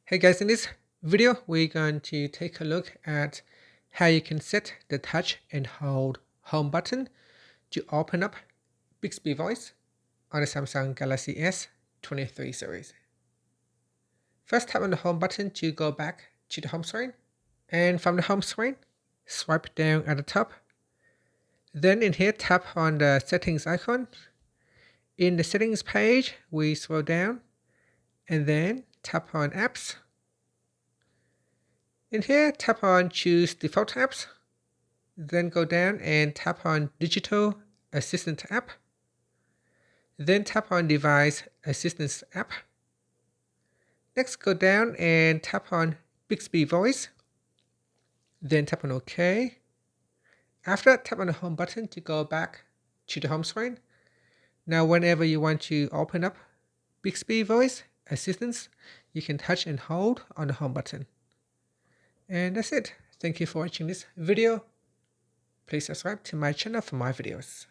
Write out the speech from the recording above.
Hey guys, in this video, we're going to take a look at how you can set the touch and hold home button to open up Bixby Voice on the Samsung Galaxy S23 series. First, tap on the home button to go back to the home screen. And from the home screen, swipe down at the top. Then in here, tap on the settings icon. In the settings page, we scroll down and then tap on apps. In here, tap on choose default apps. Then go down and tap on digital assistant app. Then tap on device assistance app. Next, go down and tap on Bixby Voice. Then tap on OK. After that, tap on the home button to go back to the home screen. Now, whenever you want to open up Bixby Voice Assistance, you can touch and hold on the home button. And that's it. Thank you for watching this video. Please subscribe to my channel for more videos.